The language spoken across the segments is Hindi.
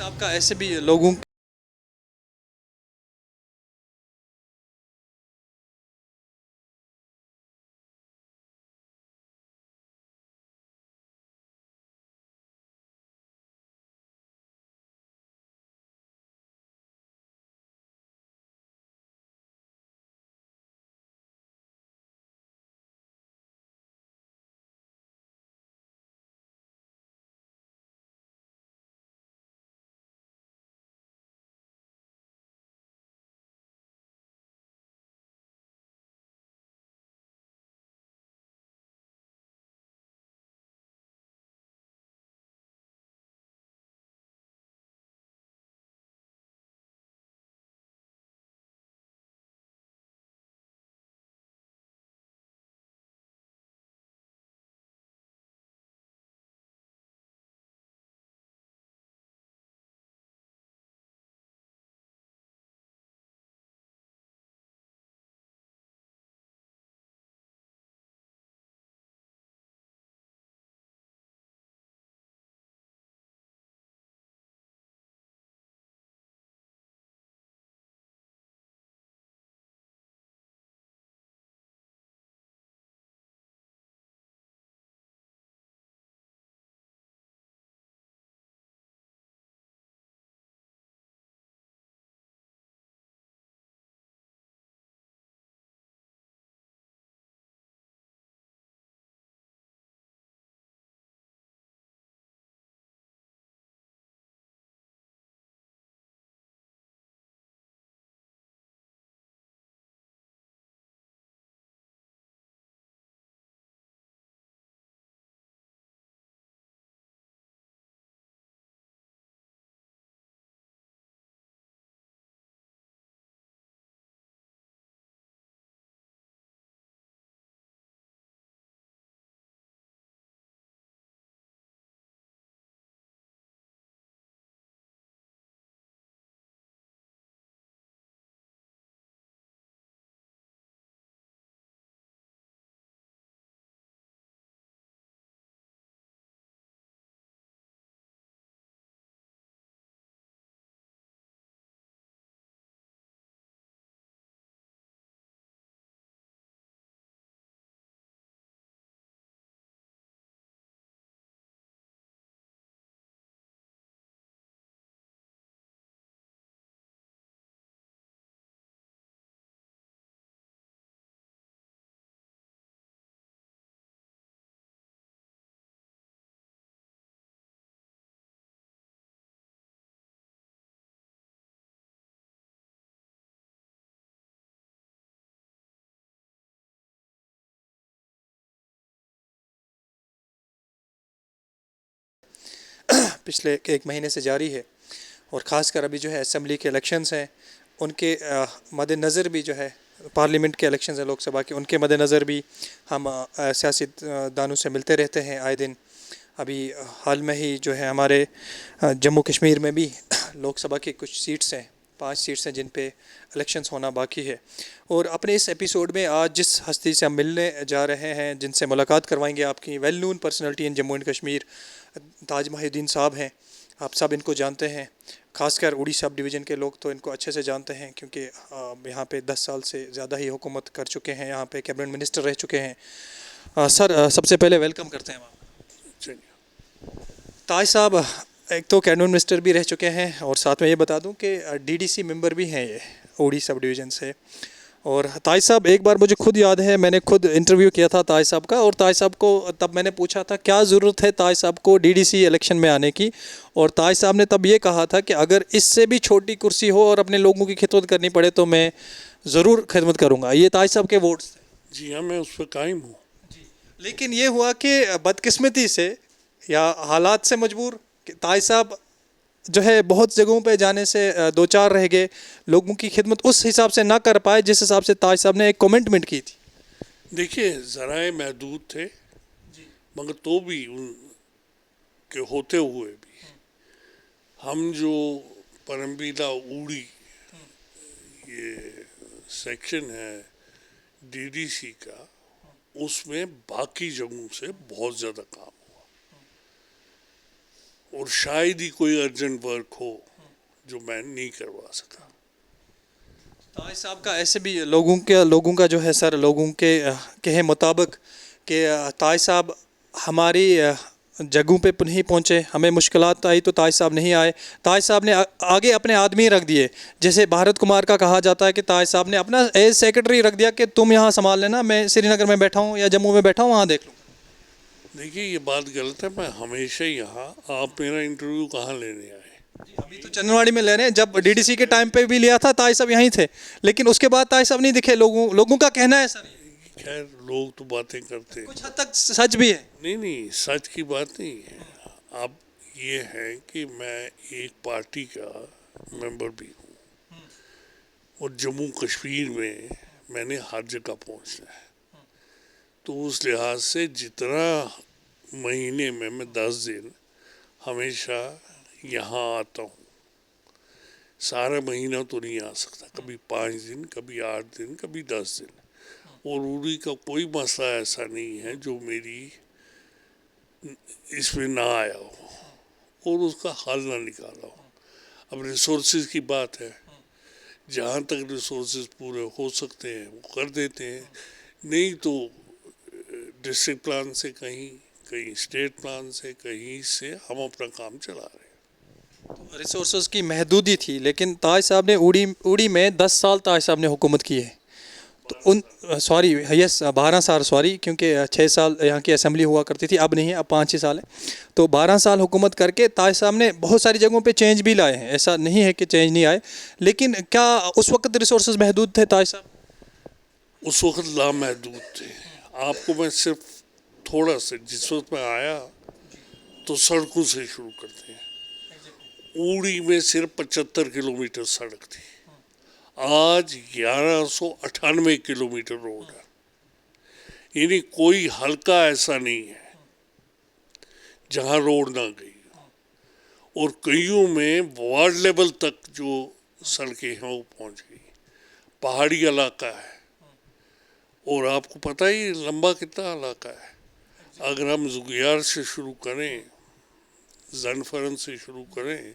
साहब का ऐसे भी लोगों पिछले एक महीने से जारी है, और ख़ासकर अभी जो है असेंबली के इलेक्शंस हैं, उनके मद्देनज़र भी जो है पार्लियामेंट के इलेक्शंस हैं लोकसभा के, उनके मद्देनज़र भी हम सियासी दानों से मिलते रहते हैं आए दिन। अभी हाल में ही जो है हमारे जम्मू कश्मीर में भी लोकसभा की कुछ सीट्स हैं, 5 सीट्स हैं जिन पे इलेक्शंस होना बाकी है। और अपने इस एपिसोड में आज जिस हस्ती से हम मिलने जा रहे हैं, जिनसे मुलाकात करवाएंगे, आपकी well known personality in Jammu and Kashmir, Taj Mohiuddin sahab हैं। आप सब इनको जानते हैं, खासकर उड़ी सब डिवीज़न के लोग तो इनको अच्छे से जानते हैं, क्योंकि यहाँ पे 10 साल से ज़्यादा ही हुकूमत कर चुके हैं, यहाँ पे कैबिनेट मिनिस्टर रह चुके हैं। सर, सबसे पहले वेलकम करते हैं आप। चलिए। ताज साहब एक तो कैबिनेट मिनिस्टर भी रह चुके हैं, और साथ में ये बता दूं कि डीडीसी मेंबर भी हैं ये उड़ी सब डिवीज़न से। और ताज साहब, एक बार मुझे खुद याद है, मैंने खुद इंटरव्यू किया था ताज साहब का, और ताज साहब को तब मैंने पूछा था क्या ज़रूरत है ताज साहब को डीडीसी इलेक्शन में आने की, और ताज साहब ने तब ये कहा था कि अगर इससे भी छोटी कुर्सी हो और अपने लोगों की खिदमत करनी पड़े तो मैं ज़रूर खिदमत करूँगा। ये ताज साहब के वोट्स थे। जी हाँ, मैं उस पर कायम हूँ। लेकिन ये हुआ कि बदकिस्मती से या हालात से मजबूर कि ताज साहब जो है बहुत जगहों पे जाने से दो चार रह गए, लोगों की खिदमत उस हिसाब से ना कर पाए जिस हिसाब से ताज साहब ने एक कमिटमेंट की थी। देखिए, ज़राए महदूद थे, मगर तो भी उनके होते हुए भी हम जो परमबीदा उड़ी ये सेक्शन है डीडीसी का, उसमें बाकी जगहों से बहुत ज़्यादा काम। और शायद ही कोई अर्जेंट वर्क हो जो मैं नहीं करवा सका। ताज साहब का ऐसे भी लोगों का जो है सर, लोगों के कहे मुताबिक कि ताज साहब हमारी जगहों पे नहीं पहुँचे, हमें मुश्किलात आई तो ताज साहब नहीं आए। ताज साहब ने आगे अपने आदमी रख दिए। जैसे भारत कुमार का कहा जाता है कि ताज साहब ने अपना एज सेक्रेटरी रख दिया कि तुम यहाँ संभाल लेना, मैं श्रीनगर में बैठा हूँ या जम्मू में बैठा हूँ, वहाँ देख लूँ। देखिए ये बात गलत है। मैं हमेशा यहाँ, आप मेरा इंटरव्यू कहाँ लेने आए? अभी तो चंदनवाड़ी में ले रहे हैं, जब डीडीसी के टाइम पे भी लिया था ताज साहब यहीं थे, लेकिन उसके बाद ताज साहब नहीं दिखे। लोगों का कहना है सर। खैर लोग तो बातें करते हैं, कुछ हद तक सच भी है। नहीं नहीं सच की बात नहीं है। अब ये है कि मैं एक पार्टी का मेंबर भी हूँ और जम्मू कश्मीर में मैंने हर जगह पहुँचना है। तो उस लिहाज से जितना महीने में मैं 10 दिन हमेशा यहाँ आता हूँ, सारा महीना तो नहीं आ सकता, कभी 5 दिन, कभी 8 दिन, कभी 10 दिन। और उड़ी का कोई मसला ऐसा नहीं है जो मेरी इसमें ना आया हो और उसका हल ना निकाला हो। अब रिसोर्सेज की बात है, जहाँ तक रिसोर्सेज पूरे हो सकते हैं वो कर देते हैं, नहीं तो डिस्ट्रिक्ट प्लान से कहीं, कहीं स्टेट प्लान से, कहीं से हम अपना काम चला रहे हैं। रिसोर्सेज की महदूदी थी, लेकिन ताज साहब ने उड़ी में 10 साल ताज साहब ने हुकूमत की है। तो उन सॉरी यस 12 साल, सॉरी, क्योंकि 6 साल यहाँ की असेंबली हुआ करती थी, अब नहीं है, अब 5 ही साल है। तो 12 साल हुकूमत करके ताज साहब ने बहुत सारी जगहों पे चेंज भी लाए हैं, ऐसा नहीं है कि चेंज नहीं आए। लेकिन क्या उस वक्त रिसोर्सेज महदूद थे ताज साहब? उस वक्त लामहदूद थे। आपको मैं सिर्फ थोड़ा सा, जिस वक्त मैं आया तो सड़कों से शुरू करते हैं। उड़ी में सिर्फ 75 किलोमीटर सड़क थी, आज 1198 किलोमीटर रोड है। यानी कोई हल्का ऐसा नहीं है जहाँ रोड ना गई। और कईयों में वार्ड लेवल तक जो सड़कें हैं वो पहुँच गई। पहाड़ी इलाका है और आपको पता ही लंबा कितना इलाका है। अगर हम जुगियार से शुरू करें, जनफरन से शुरू करें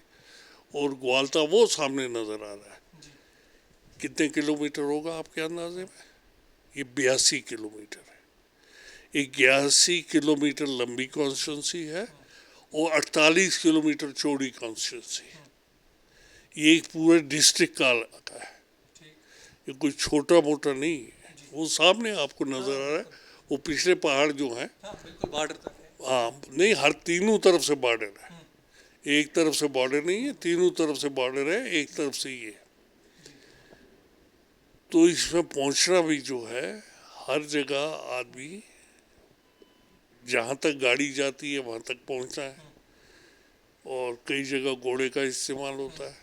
और ग्वालता वो सामने नज़र आ रहा है, कितने किलोमीटर होगा आपके अंदाजे में? ये 82 किलोमीटर है। 81 किलोमीटर लंबी कॉन्स्टिट्यूंसी है और 48 किलोमीटर चौड़ी कॉन्स्टिट्यूंसी है। ये एक पूरे डिस्ट्रिक्ट का इलाका है, ये कोई छोटा मोटा नहीं है। वो सामने आपको नज़र आ रहा है, वो पिछले पहाड़ जो हैं, बिल्कुल बॉर्डर तक है। हाँ नहीं, हर तीनों तरफ से बॉर्डर है। एक तरफ से बॉर्डर नहीं है, तीनों तरफ से बॉर्डर है, एक तरफ से ये। तो इसमें पहुंचना भी जो है, हर जगह आदमी जहाँ तक गाड़ी जाती है वहाँ तक पहुँचना है। और कई जगह घोड़े का इस्तेमाल होता है,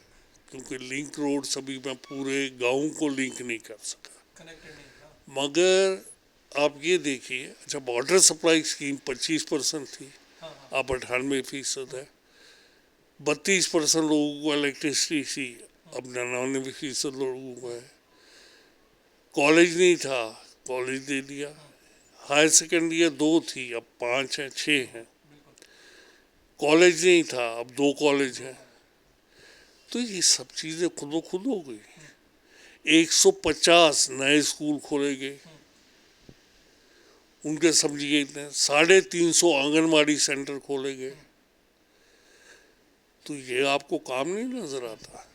क्योंकि लिंक रोड सभी में पूरे गाँव को लिंक नहीं कर सका। मगर आप ये देखिए, अच्छा वाटर सप्लाई स्कीम 25% थी, अब 98% है। 32% लोगों को इलेक्ट्रिसिटी थी, अब 99% लोगों को है। कॉलेज नहीं था, कॉलेज दे दिया। हायर सेकेंडरी 2 थी, अब 5 हैं, 6 हैं। कॉलेज नहीं था, अब 2 कॉलेज हैं। तो ये सब चीज़ें खुद खुद हो गई। 150 नए स्कूल खोले गए, उनके समझिए इतने 350 आंगनबाड़ी सेंटर खोले गए। तो ये आपको काम नहीं नजर आता?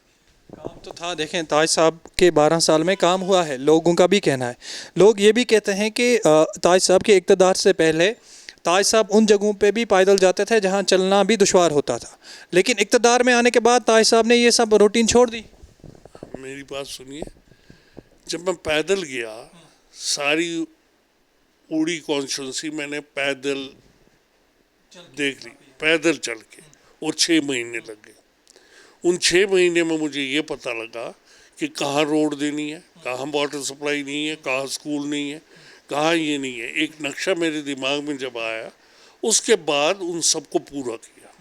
काम तो था। देखें, ताज साहब के 12 साल में काम हुआ है, लोगों का भी कहना है। लोग ये भी कहते हैं कि ताज साहब के इक़्तिदार से पहले ताज साहब उन जगहों पे भी पैदल जाते थे जहां चलना भी दुश्वार होता था, लेकिन इक़्तिदार में आने के बाद ताज साहब ने ये सब रूटीन छोड़ दी। मेरी बात सुनिए, जब मैं पैदल गया, सारी उड़ी कॉन्स्टिट्यूंसी मैंने पैदल देख ली, पैदल चल के, और 6 महीने लग गए। उन 6 महीने में मुझे ये पता लगा कि कहाँ रोड देनी है, कहाँ वाटर सप्लाई नहीं है, कहाँ स्कूल नहीं है, कहाँ ये नहीं है। एक नक्शा मेरे दिमाग में जब आया, उसके बाद उन सबको पूरा किया।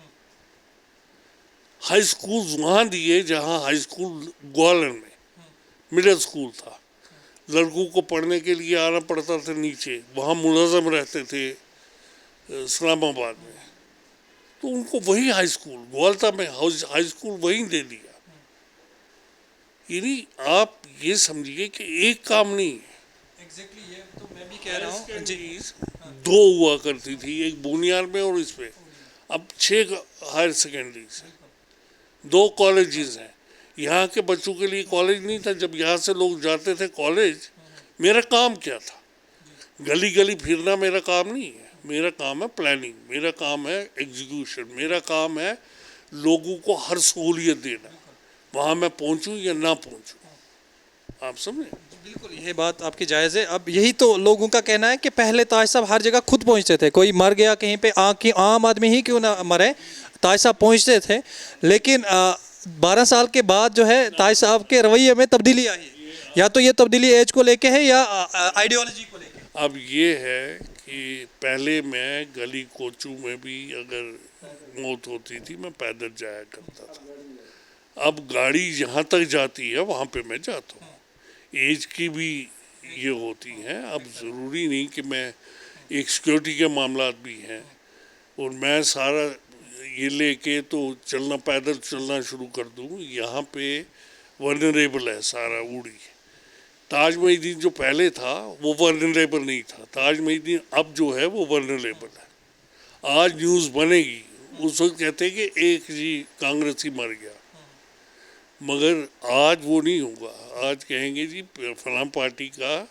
हाई स्कूल वहाँ दिए जहाँ हाई स्कूल ग्वालियर में मिडिल स्कूल था, लड़कों को पढ़ने के लिए आना पड़ता था नीचे, वहाँ मुलाजम रहते थे इस्लामाबाद में। तो उनको वही हाई स्कूल ग्वालता में हाई स्कूल वहीं दे दिया। यानी आप ये समझिए कि एक काम नहीं है। एग्जैक्टली ये तो मैं भी कह रहा हूँ जी। दो हुआ करती थी, एक बुनियार में और इसमें। अब 6 हायर सेकेंडरीज हैं, 2 कॉलेजेस हैं। यहाँ के बच्चों के लिए कॉलेज नहीं था। जब यहाँ से लोग जाते थे कॉलेज, मेरा काम क्या था? गली गली फिरना मेरा काम नहीं है। मेरा काम है प्लानिंग, मेरा काम है एग्जीक्यूशन, मेरा काम है लोगों को हर सहूलियत देना, वहाँ मैं पहुँचूँ या ना पहुँचूँ। आप समझे? बिल्कुल ये बात आपकी जायज़ है। अब यही तो लोगों का कहना है कि पहले ताज साहब हर जगह खुद पहुंचते थे, कोई मर गया कहीं पे आम आदमी ही क्यों ना मरे, ताज साहब पहुंचते थे। लेकिन 12 साल के बाद जो है ताज साहब के रवैये में तब्दीली आई है। या तो ये तब्दीली एज को लेके है या आइडियोलॉजी को लेके। अब ये है कि पहले मैं गली कोचू में भी अगर मौत होती थी मैं पैदल जाया करता था। अब गाड़ी जहाँ तक जाती है वहाँ पे मैं जाता हूँ। एज की भी ये होती हैं। अब ज़रूरी नहीं कि मैं एक सिक्योरिटी के मामलात भी हैं और मैं सारा ये लेके तो चलना पैदल चलना शुरू कर दूँ। यहाँ पे वर्नरेबल है सारा उड़ी। ताज मोहिद्दीन जो पहले था वो वर्नरेबल नहीं था। ताज मोहिद्दीन अब जो है वो वर्नरेबल है। आज न्यूज़ बनेगी, उस वक्त कहते हैं कि एक जी कांग्रेसी मर गया, मगर आज वो नहीं होगा। आज कहेंगे जी फलां पार्टी का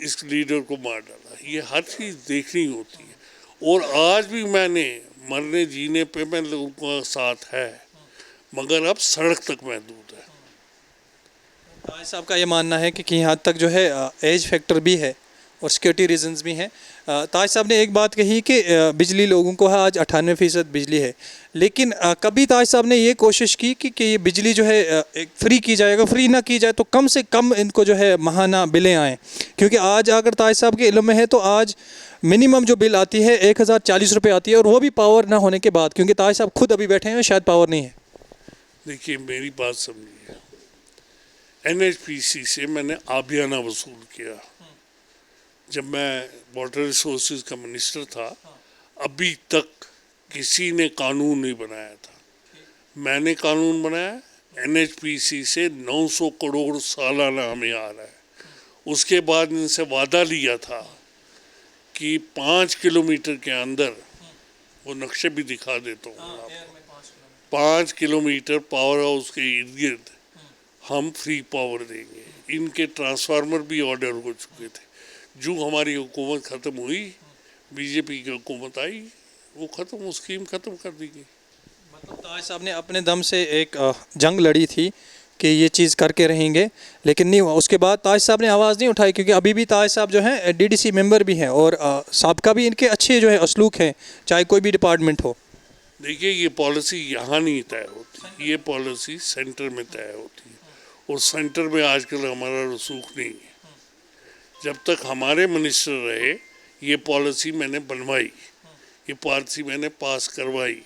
इस लीडर को मार डाला। ये हर चीज़ देखनी होती है। और आज भी मैंने मरने जीने पे मैं लोगों का साथ है, मगर अब सड़क तक महदूद है। ताज साहब का ये मानना है कि कहीं हद तक जो है एज फैक्टर भी है और सिक्योरिटी रीजंस भी हैं। ताज साहब ने एक बात कही कि बिजली लोगों को है आज 98% बिजली है। लेकिन कभी ताज साहब ने ये कोशिश की कि ये बिजली जो है एक फ्री की जाए। अगर फ्री ना की जाए तो कम से कम इनको जो है माहाना बिलें आएँ। क्योंकि आज अगर ताज साहब के इल्म में है तो आज मिनिमम जो बिल आती है 1040 रुपये आती है, और वो भी पावर ना होने के बाद, क्योंकि ताज साहब खुद अभी बैठे हैं शायद पावर नहीं है। देखिए मेरी बात समझिए, NHPC से मैंने आबियाना वसूल किया जब मैं वाटर रिसोर्सेज का मिनिस्टर था। अभी तक किसी ने कानून नहीं बनाया था, मैंने कानून बनाया। NHPC से 900 करोड़ सालाना हमें आ रहा है। उसके बाद इनसे वादा लिया था कि 5 किलोमीटर के अंदर, वो नक्शे भी दिखा देता हूँ आपको, 5 किलोमीटर पावर हाउस के इर्द गिर्द हम फ्री पावर देंगे। इनके ट्रांसफार्मर भी ऑर्डर हो चुके थे। जो हमारी हुकूमत ख़त्म हुई, बीजेपी की हुकूमत आई, वो ख़त्म, वो स्कीम ख़त्म कर दी गई। मतलब ताज साहब ने अपने दम से एक जंग लड़ी थी कि ये चीज़ करके रहेंगे, लेकिन नहीं हुआ। उसके बाद ताज साहब ने आवाज़ नहीं उठाई, क्योंकि अभी भी ताज साहब जो हैं DDC मेंबर भी हैं और साहब भी इनके अच्छे जो है असलूक हैं, चाहे कोई भी डिपार्टमेंट हो। देखिए ये पॉलिसी यहाँ नहीं तय होती, ये पॉलिसी सेंटर में तय होती है। और सेंटर में आजकल हमारा रसूख नहीं है। जब तक हमारे मिनिस्टर रहे ये पॉलिसी मैंने बनवाई, ये पॉलिसी मैंने पास करवाई,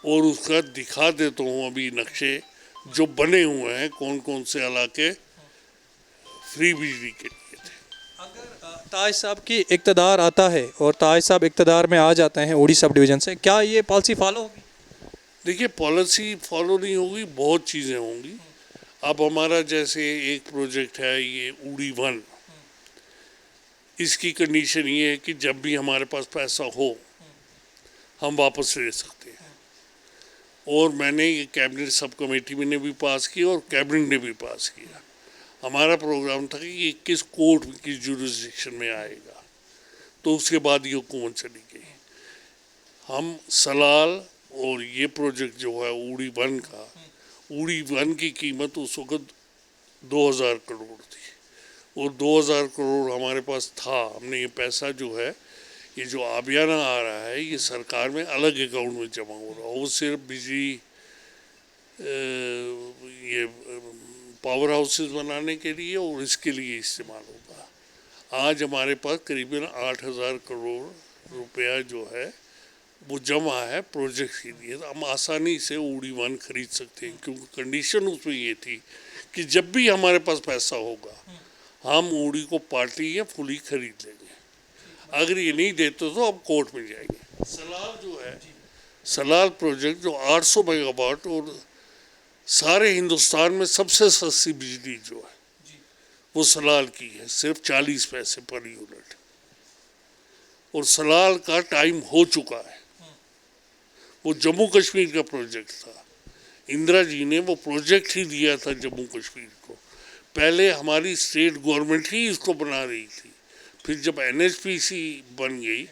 और उसका दिखा देता हूँ अभी नक्शे जो बने हुए हैं, कौन कौन से इलाके फ्री बिजली के लिए थे। अगर ताज साहब की इक़्तिदार आता है और ताज साहब इक़्तिदार में आ जाते हैं उड़ी सब डिवीज़न से, क्या ये पॉलिसी फॉलो होगी? देखिए पॉलिसी फॉलो नहीं होगी, बहुत चीज़ें होंगी। अब हमारा जैसे एक प्रोजेक्ट है ये उड़ी 1, इसकी कंडीशन ये है कि जब भी हमारे पास पैसा हो हम वापस ले सकते हैं। और मैंने ये कैबिनेट सब कमेटी में ने भी पास किया और कैबिनेट ने भी पास किया। हमारा प्रोग्राम था कि ये किस कोर्ट की जुरिस्डिक्शन में आएगा, तो उसके बाद ये हुकूमत चली गई। हम सलाल और ये प्रोजेक्ट जो है उड़ी 1 का, उड़ी 1 की कीमत उस वक्त 2000 करोड़ थी, और 2000 करोड़ हमारे पास था। हमने ये पैसा जो है, ये जो आबियाना आ रहा है, ये सरकार में अलग अकाउंट में जमा हो रहा है। वो सिर्फ बिजली ये पावर हाउसेस बनाने के लिए और इसके लिए इस्तेमाल होगा। आज हमारे पास करीबन 8000 करोड़ रुपया जो है वो जमा है प्रोजेक्ट के लिए। हम आसानी से उड़ी 1 खरीद सकते हैं, क्योंकि कंडीशन उसमें ये थी कि जब भी हमारे पास पैसा होगा हम उड़ी को पार्टी या फुली खरीद लेंगे। अगर ये नहीं देते तो अब कोर्ट में जाएंगे। सलाल जो है सलाल प्रोजेक्ट जो 800 मेगावाट और सारे हिंदुस्तान में सबसे सस्ती बिजली जो है वो सलाल की है, सिर्फ 40 पैसे पर यूनिट। और सलाल का टाइम हो चुका है। वो जम्मू कश्मीर का प्रोजेक्ट था, इंदिरा जी ने वो प्रोजेक्ट ही दिया था जम्मू कश्मीर को। पहले हमारी स्टेट गवर्नमेंट ही इसको बना रही थी, फिर जब NHPC बन गई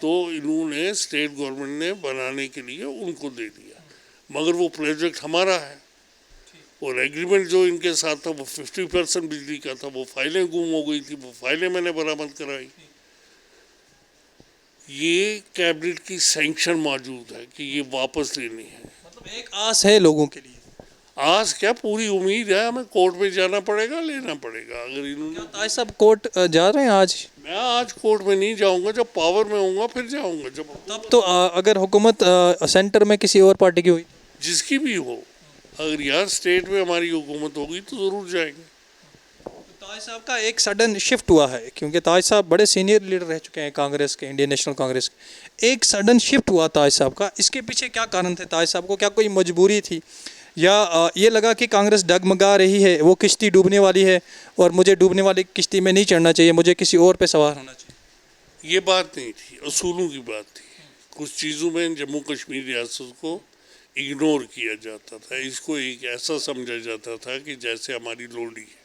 तो इन्होंने स्टेट गवर्नमेंट ने बनाने के लिए उनको दे दिया, मगर वो प्रोजेक्ट हमारा है। और एग्रीमेंट जो इनके साथ था वो 50% बिजली का था, वो फाइलें गुम हो गई थी, वो फाइलें मैंने बरामद कराई। ये कैबिनेट की सैंक्शन मौजूद है कि ये वापस लेनी है। मतलब एक आस है लोगों के लिए। आज क्या, पूरी उम्मीद है, हमें कोर्ट में जाना पड़ेगा, लेना पड़ेगा। अगर इन्होंने, ताज साहब कोर्ट जा रहे हैं आज? मैं आज कोर्ट में नहीं जाऊंगा, जब पावर में होऊंगा फिर जाऊंगा। जब तब तो अगर हुकूमत सेंटर में किसी और पार्टी की हुई, जिसकी भी हो, अगर यार स्टेट में हमारी हुकूमत होगी तो ज़रूर जाएंगे। ताज साहब का एक सडन शिफ्ट हुआ है, क्योंकि ताज साहब बड़े सीनियर लीडर रह चुके हैं कांग्रेस के, इंडियन नेशनल कांग्रेस के। एक सडन शिफ्ट हुआ ताज साहब का, इसके पीछे क्या कारण थे ताज साहब को? क्या कोई मजबूरी थी, या ये लगा कि कांग्रेस डगमगा रही है, वो किश्ती डूबने वाली है और मुझे डूबने वाली किश्ती में नहीं चढ़ना चाहिए, मुझे किसी और पे सवार होना चाहिए? ये बात नहीं थी, असूलों की बात थी। कुछ चीज़ों में जम्मू कश्मीर रियासत को इग्नोर किया जाता था। इसको एक ऐसा समझा जाता था कि जैसे हमारी लोडी है,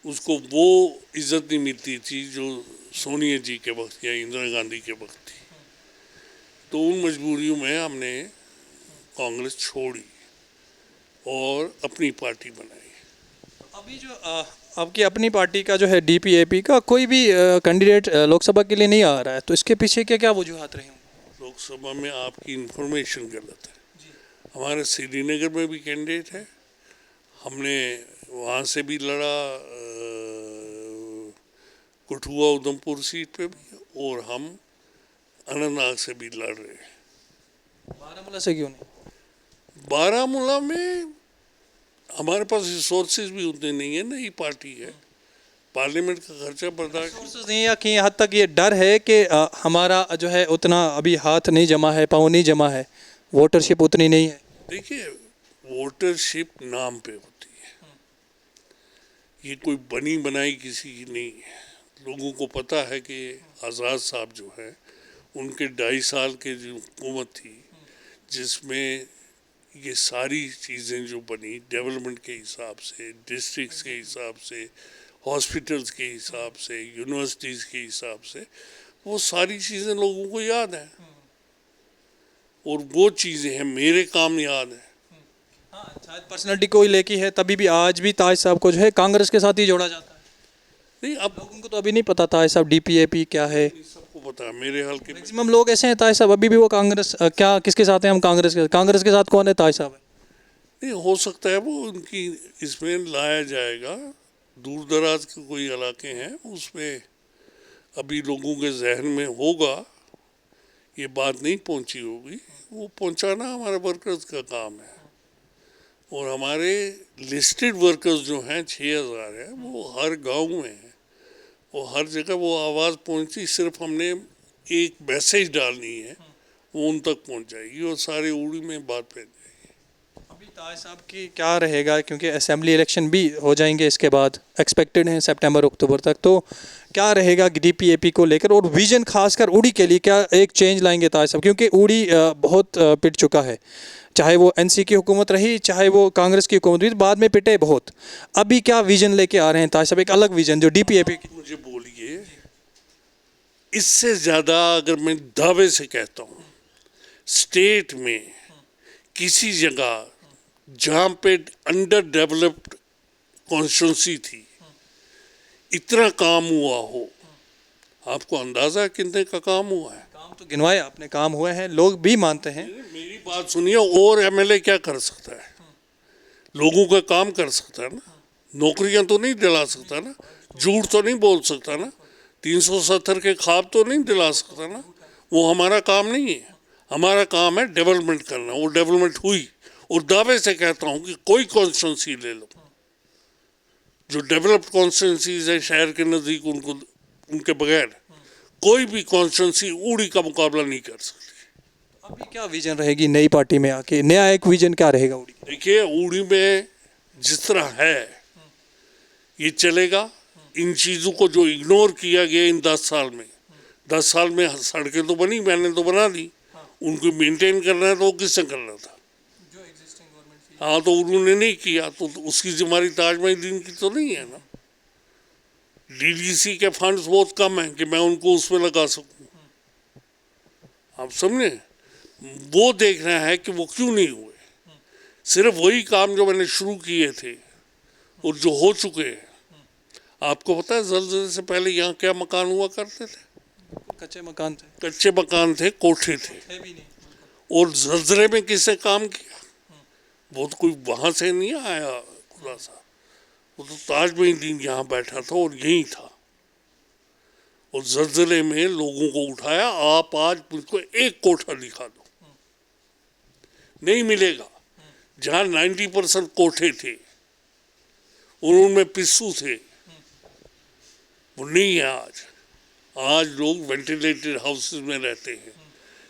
उसको वो इज्जत नहीं मिलती थी जो सोनिया जी के वक्त या इंदिरा गांधी के वक्त थी। तो उन मजबूरियों में हमने कांग्रेस छोड़ी और अपनी पार्टी बनाई। अभी जो आपकी अपनी पार्टी का जो है DPAP का कोई भी कैंडिडेट लोकसभा के लिए नहीं आ रहा है, तो इसके पीछे क्या क्या वजूहत रहे होंगे? लोकसभा में आपकी इंफॉर्मेशन गलत है। हमारे श्रीनगर में भी कैंडिडेट है, हमने वहाँ से भी लड़ा, कठुआ उधमपुर सीट पे भी, और हम अनंतनाग से भी लड़ रहे हैं। बारामूला से क्यों नहीं? बारामूला में हमारे पास रिसोर्सेज भी उतने नहीं है, नई पार्टी है, पार्लियामेंट का खर्चा बर्दाश्त रिसोर्सेज नहीं, या कि हद तक ये डर है कि हमारा जो है उतना अभी हाथ नहीं जमा है, पाँव नहीं जमा है, वोटरशिप उतनी नहीं है। देखिए, वोटरशिप नाम पे होती है, ये कोई बनी बनाई किसी की नहीं है। लोगों को पता है कि आज़ाद साहब जो है, उनके 2.5 साल के जो हुकूमत थी, जिसमें ये सारी चीज़ें जो बनी डेवलपमेंट के हिसाब से, डिस्ट्रिक्ट्स के हिसाब से, हॉस्पिटल्स के हिसाब से, यूनिवर्सिटीज़ के हिसाब से, वो सारी चीज़ें लोगों को याद हैं। और वो चीज़ें हैं, मेरे काम याद है। हाँ, शायद पर्सनैलिटी कोई लेकी है, तभी भी आज भी ताज साहब को जो है कांग्रेस के साथ ही जोड़ा जाता है। नहीं, अब लोगों को तो अभी नहीं पता ताज साहब DPAP क्या है। सबको पता है, मेरे हाल के मैक्सिमम लोग ऐसे हैं ताज साहब अभी भी वो कांग्रेस क्या किसके साथ हैं? हम कांग्रेस के साथ कौन है? ताज साहब है। नहीं, हो सकता है वो उनकी इसमें लाया जाएगा। दूर दराज के कोई इलाके हैं, उसमें अभी लोगों के जहन में होगा, ये बात नहीं पहुंची होगी, वो पहुंचाना हमारे वर्कर्स का काम है। और हमारे लिस्टेड वर्कर्स जो हैं 6,000 हैं, वो हर गांव में हैं, वो हर जगह वो आवाज़ पहुंची, सिर्फ हमने एक मैसेज डालनी है, वो उन तक पहुंच जाएगी और सारे उड़ी में बात फैल जाएगी। अभी ताज साहब की क्या रहेगा, क्योंकि असेंबली इलेक्शन भी हो जाएंगे इसके बाद, एक्सपेक्टेड हैं सितंबर अक्टूबर तक, तो क्या रहेगा DPAP को लेकर? और विजन खासकर उड़ी के लिए क्या एक चेंज लाएंगे ताज साहब? क्योंकि उड़ी बहुत पिट चुका है, चाहे वो NC की हुकूमत रही, चाहे वो कांग्रेस की हुकूमत रही, बाद में पिटे बहुत। अभी क्या विजन लेके आ रहे हैं ताज साहब, एक अलग विजन जो DPAP की? मुझे बोलिए, इससे ज़्यादा अगर मैं दावे से कहता हूँ, स्टेट में किसी जगह जहाँ पे अंडर डेवलप्ड कॉन्स्टिट्यूंसी थी, इतना काम हुआ हो, आपको अंदाज़ा है कितने का काम हुआ है? काम तो गिनवाए आपने, काम हुए हैं, लोग भी मानते हैं। मेरी बात सुनिए, और MLA क्या कर सकता है? लोगों का काम कर सकता है ना, नौकरियां तो नहीं दिला सकता ना, झूठ तो नहीं बोल सकता ना, 370 के ख्वाब तो नहीं दिला सकता ना। वो हमारा काम नहीं है, हमारा काम है डेवलपमेंट करना। वो डेवलपमेंट हुई, और दावे से कहता हूँ कि कोई कॉन्स्टिट्यूंसी ले लो, जो डेवलप्ड कॉन्स्टिट्यूंसीज है शहर के नज़दीक, उनको उनके बगैर कोई भी कॉन्स्टिट्यूंसी उड़ी का मुकाबला नहीं कर सकती। अभी क्या विजन रहेगी नई पार्टी में आके, नया एक विजन क्या रहेगा उड़ी? देखिए उड़ी में जिस तरह है ये चलेगा। इन चीज़ों को जो इग्नोर किया गया इन 10 साल में सड़कें तो बनी, मैंने तो बना दी, उनको मेंटेन करना है तो वो किसने करना था? हाँ, तो उन्होंने नहीं किया तो उसकी जिम्मेदारी ताज महिदीन की तो नहीं है ना। डीडीसी के फंड्स बहुत कम हैं कि मैं उनको उसमें लगा सकूं। आप समझे? वो देखना है कि वो क्यों नहीं हुए। सिर्फ वही काम जो मैंने शुरू किए थे और जो हो चुके हैं। आपको पता है ज़लज़ले से पहले यहाँ क्या मकान हुआ करते थे? कच्चे मकान थे, कच्चे मकान थे, कोठे थे। भी नहीं। और ज़लज़ले में किसने काम किया? वो तो कोई वहाँ से नहीं आया खुदा सा, वो तो ताज महिदीन यहाँ बैठा था और यहीं था। और ज़लज़ले में लोगों को उठाया, आप आज मुझको एक कोठा दिखा दो, नहीं मिलेगा। जहाँ 90% कोठे थे और उनमें पिस्सू थे, वो नहीं है आज। आज लोग वेंटिलेटेड हाउसेस में रहते हैं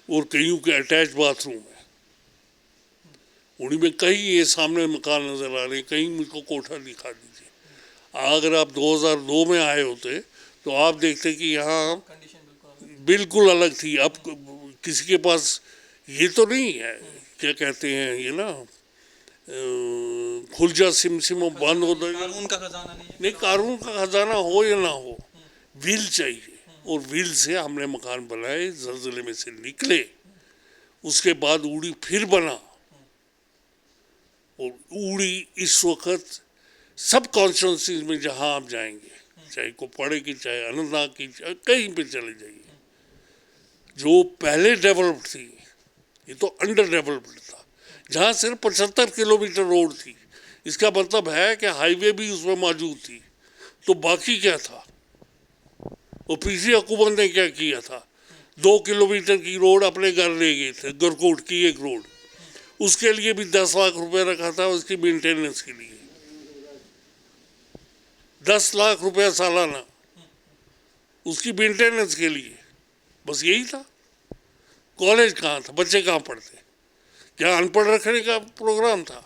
और कईयों के अटैच बाथरूम है। उन्हीं में कहीं ये सामने मकान नज़र आ रहे हैं, कहीं मुझको कोठा दिखा दीजिए। अगर आप 2002 में आए होते तो आप देखते कि यहाँ बिल्कुल अलग थी। अब किसी के पास ये तो नहीं है, क्या कहते हैं ये ना, खुल जा सिम बंद हो तो कानून का खजाना नहीं है। नहीं, कानून का खजाना हो या ना हो, व्हील चाहिए। और व्हील से हमने मकान बनाए, ज़लज़ले में से निकले। उसके बाद उड़ी फिर बना और उड़ी इस वक्त सब कॉन्स्टिट्यूंसीज में जहाँ आप जाएंगे, चाहे कुपवाड़े की, चाहे अनंतनाग की, चाहे कहीं पे चले जाइए, जो पहले डेवलप्ड थी ये तो अंडर डेवलप्ड था। जहाँ सिर्फ 75 किलोमीटर रोड थी, इसका मतलब है कि हाईवे भी उसमें मौजूद थी, तो बाकी क्या था? और पिछली हुकूमत ने क्या किया था? 2 किलोमीटर की रोड अपने घर ले गए थे, गरकोट की एक रोड, उसके लिए भी 10 लाख रुपए रखा था उसकी मेंटेनेंस के लिए। 10 लाख रुपया सालाना उसकी मेंटेनेंस के लिए, बस यही था। कॉलेज कहाँ था? बच्चे कहाँ पढ़ते? क्या अनपढ़ रखने का प्रोग्राम था?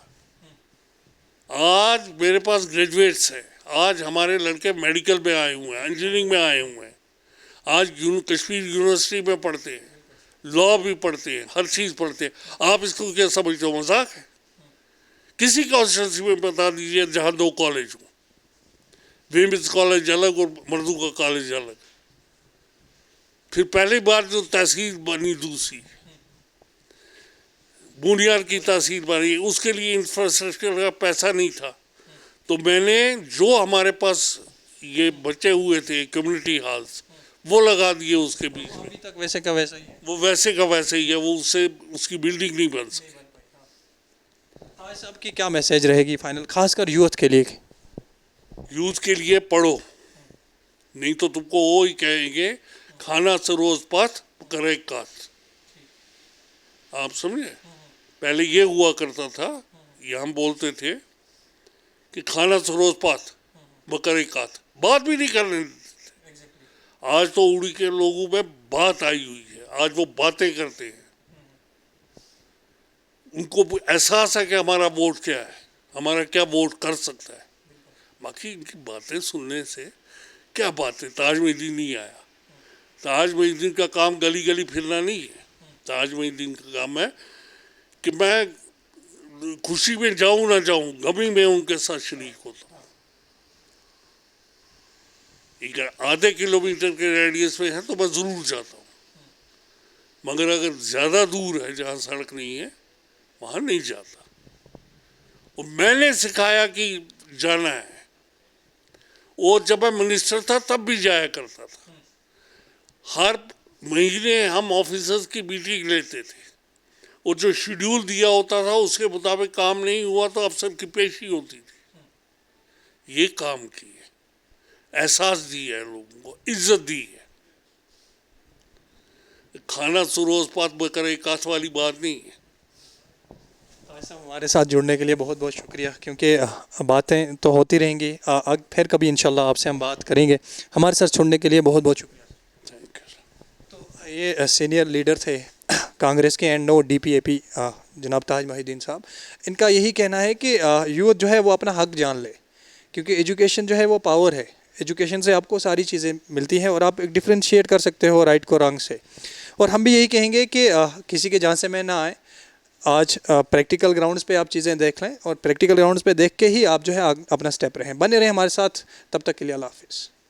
आज मेरे पास ग्रेजुएट्स हैं, आज हमारे लड़के मेडिकल में आए हुए हैं, इंजीनियरिंग में आए हुए हैं, आज कश्मीर यूनिवर्सिटी में पढ़ते हैं, लॉ भी पढ़ते हैं, हर चीज़ पढ़ते हैं। आप इसको क्या समझते हो, मजाक है? किसी कॉन्स्टिट्यूंसी में बता दीजिए जहाँ 2 कॉलेज हो, वीमेंस कॉलेज अलग और मर्दों का कॉलेज अलग। फिर पहली बार जो तहसील बनी, दूसरी बुनियाद की तहसील बनी, उसके लिए इंफ्रास्ट्रक्चर का पैसा नहीं था। तो मैंने जो हमारे पास ये बचे हुए थे कम्युनिटी हॉल्स, वो लगा दिए उसके बीच में। अभी तक वैसे का वैसा ही है। वो वैसे का वैसे ही है, वो उससे उसकी बिल्डिंग नहीं बन सकी। आज साहब की क्या मैसेज रहेगी फाइनल, खासकर यूथ के लिए? यूथ के लिए पढ़ो, नहीं तो तुमको वो ही कहेंगे खाना सरोज पथ करे कात। आप समझे? पहले ये हुआ करता था, ये हम बोलते थे कि खाना सरोज पात बकरे कात, बात भी नहीं करने देते। आज तो उड़ी के लोगों में बात आई हुई है, आज वो बातें करते हैं। उनको एहसास है कि हमारा वोट क्या है, हमारा क्या वोट कर सकता है। बाकी इनकी बातें सुनने से क्या बातें, ताज महिदीन नहीं आया। ताज महिदीन का काम गली गली फिरना नहीं है। ताज महिदीन का काम है कि मैं खुशी में जाऊं ना जाऊं, गमी में उनके साथ शरीक होता हूँ। अगर आधे किलोमीटर के रेडियस में है तो मैं ज़रूर जाता हूँ, मगर अगर ज़्यादा दूर है जहाँ सड़क नहीं है वहाँ नहीं जाता। और मैंने सिखाया कि जाना है, और जब मैं मिनिस्टर था तब भी जाया करता था। हर महीने हम ऑफिसर्स की मीटिंग लेते थे और जो शेड्यूल दिया होता था उसके मुताबिक काम नहीं हुआ तो अफसर की पेशी होती थी। ये काम किए, एहसास दिया है लोगों को, इज्जत दी है। खाना सरोज पात बकरे कात वाली बात नहीं है। हमारे साथ जुड़ने के लिए बहुत बहुत शुक्रिया, क्योंकि बातें तो होती रहेंगी, फिर कभी इंशाल्लाह आपसे हम बात करेंगे। हमारे साथ जुड़ने के लिए बहुत बहुत शुक्रिया। Thank you. तो ये सीनियर लीडर थे कांग्रेस के एंड नो DPAP जनाब ताज मोहिद्दीन साहब, इनका यही कहना है कि यूथ जो है वो अपना हक जान ले, क्योंकि एजुकेशन जो है वो पावर है। एजुकेशन से आपको सारी चीज़ें मिलती हैं और आप एक डिफ्रेंशिएट कर सकते हो राइट को रॉन्ग से। और हम भी यही कहेंगे कि किसी के जान से में ना आए। आज प्रैक्टिकल ग्राउंड्स पे आप चीज़ें देख लें और प्रैक्टिकल ग्राउंड्स पे देख के ही आप जो है अपना स्टेप रहें, बने रहें हमारे साथ। तब तक के लिए अल्लाह हाफिज़।